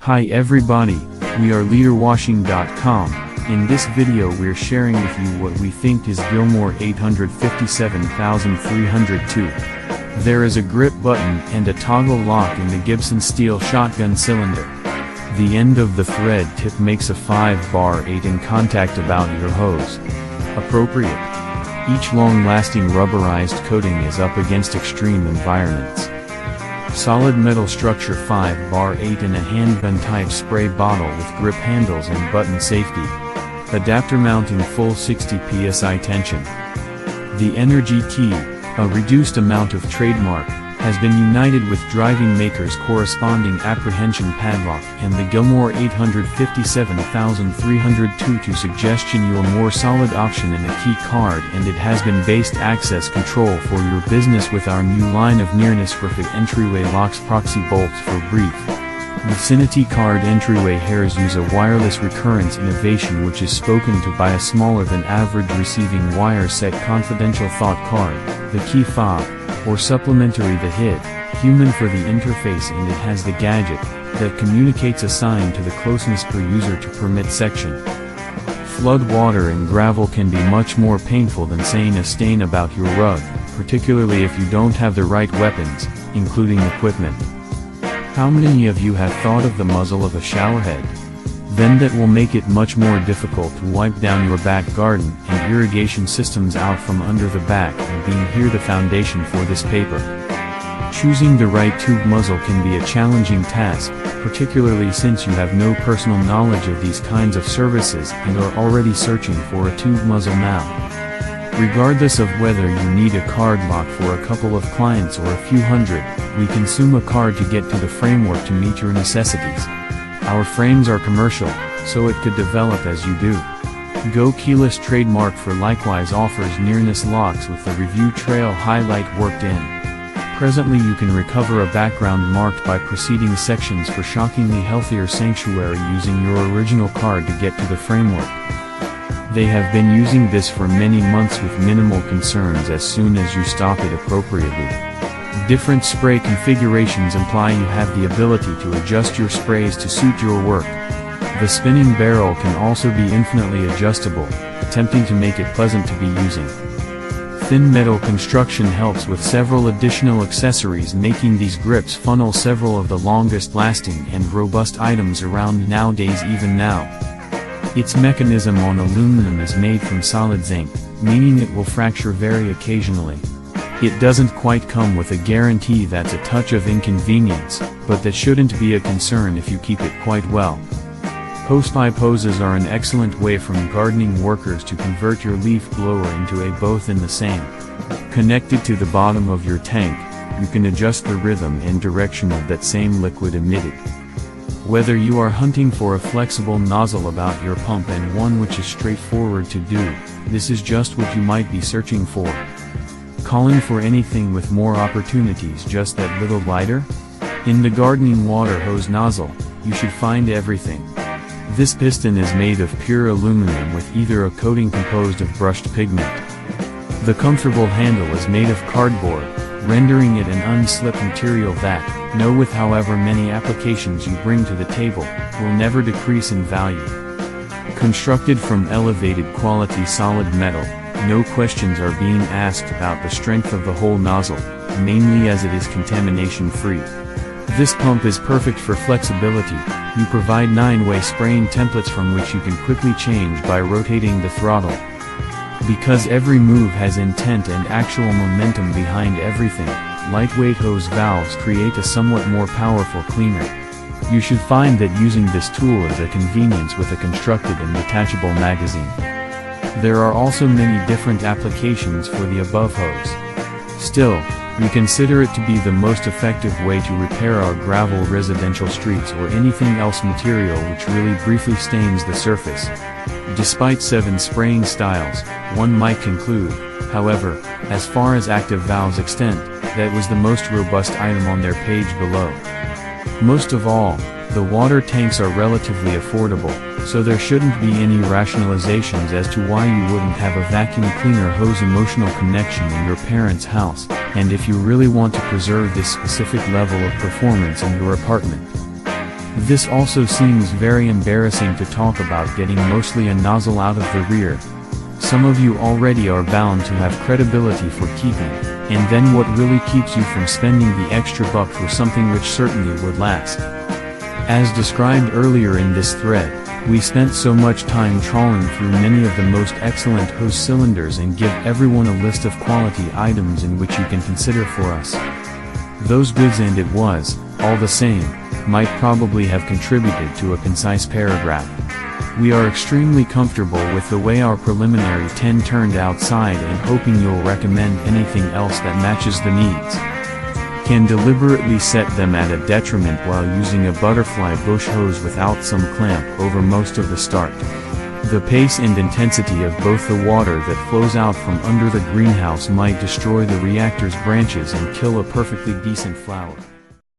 Hi everybody, we are leaderwashing.com. In this video we're sharing with you what we think is Gilmour 857302. There is a grip button and a toggle lock in the Gibson Steel Shotgun Cylinder. The end of the thread tip makes a 5-bar 8 in contact about your hose. Appropriate. Each long-lasting rubberized coating is up against extreme environments. Solid metal structure 5-bar 8 in a handgun-type spray bottle with grip handles and button safety. Adapter mounting full 60 psi tension. The Energy Key, a reduced amount of trademark, has been united with driving maker's corresponding apprehension padlock and the Gilmour 857302 to suggestion you a more solid option in a key card, and it has been based access control for your business with our new line of nearness perfect entryway locks proxy bolts for brief vicinity card entryway hairs use a wireless recurrence innovation which is spoken to by a smaller than average receiving wire set confidential thought card, the key fob, or supplementary the hit, human for the interface, and it has the gadget that communicates a sign to the closeness per user to permit section. Flood water and gravel can be much more painful than saying a stain about your rug, particularly if you don't have the right weapons, including equipment. How many of you have thought of the muzzle of a showerhead? Then that will make it much more difficult to wipe down your back garden and irrigation systems out from under the back, and being here the foundation for this paper. Choosing the right tube muzzle can be a challenging task, particularly since you have no personal knowledge of these kinds of services and are already searching for a tube muzzle now. Regardless of whether you need a card lock for a couple of clients or a few hundred, we consume a card to get to the framework to meet your necessities. Our frames are commercial, so it could develop as you do. Go Keyless trademark for likewise offers nearness locks with the review trail highlight worked in. Presently you can recover a background marked by preceding sections for shockingly healthier sanctuary using your original card to get to the framework. They have been using this for many months with minimal concerns as soon as you stop it appropriately. Different spray configurations imply you have the ability to adjust your sprays to suit your work. The spinning barrel can also be infinitely adjustable, attempting to make it pleasant to be using. Thin metal construction helps with several additional accessories, making these grips funnel several of the longest lasting and robust items around nowadays even now. Its mechanism on aluminum is made from solid zinc, meaning it will fracture very occasionally. It doesn't quite come with a guarantee that's a touch of inconvenience, but that shouldn't be a concern if you keep it quite well. Post-ply poses are an excellent way from gardening workers to convert your leaf blower into a both in the same. Connected to the bottom of your tank, you can adjust the rhythm and direction of that same liquid emitted. Whether you are hunting for a flexible nozzle about your pump and one which is straightforward to do, this is just what you might be searching for. Calling for anything with more opportunities just that little lighter? In the gardening water hose nozzle, you should find everything. This piston is made of pure aluminum with either a coating composed of brushed pigment. The comfortable handle is made of cardboard, rendering it an unslip material that, with however many applications you bring to the table, will never decrease in value. Constructed from elevated quality solid metal, no questions are being asked about the strength of the whole nozzle, mainly as it is contamination-free. This pump is perfect for flexibility. You provide 9-way spraying templates from which you can quickly change by rotating the throttle. Because every move has intent and actual momentum behind everything, lightweight hose valves create a somewhat more powerful cleaner. You should find that using this tool is a convenience with a constructed and detachable magazine. There are also many different applications for the above hose. Still, we consider it to be the most effective way to repair our gravel residential streets or anything else material which really briefly stains the surface. Despite 7 spraying styles, one might conclude, however, as far as active valves extend, that was the most robust item on their page below. Most of all, the water tanks are relatively affordable, so there shouldn't be any rationalizations as to why you wouldn't have a vacuum cleaner hose emotional connection in your parents' house, and if you really want to preserve this specific level of performance in your apartment. This also seems very embarrassing to talk about, getting mostly a nozzle out of the rear. Some of you already are bound to have credibility for keeping, and then what really keeps you from spending the extra buck for something which certainly would last? As described earlier in this thread, we spent so much time trawling through many of the most excellent hose cylinders and give everyone a list of quality items in which you can consider for us. Those goods, and it was, all the same, might probably have contributed to a concise paragraph. We are extremely comfortable with the way our preliminary 10 turned outside and hoping you'll recommend anything else that matches the needs. Can deliberately set them at a detriment while using a butterfly bush hose without some clamp over most of the start. The pace and intensity of both the water that flows out from under the greenhouse might destroy the reactor's branches and kill a perfectly decent flower.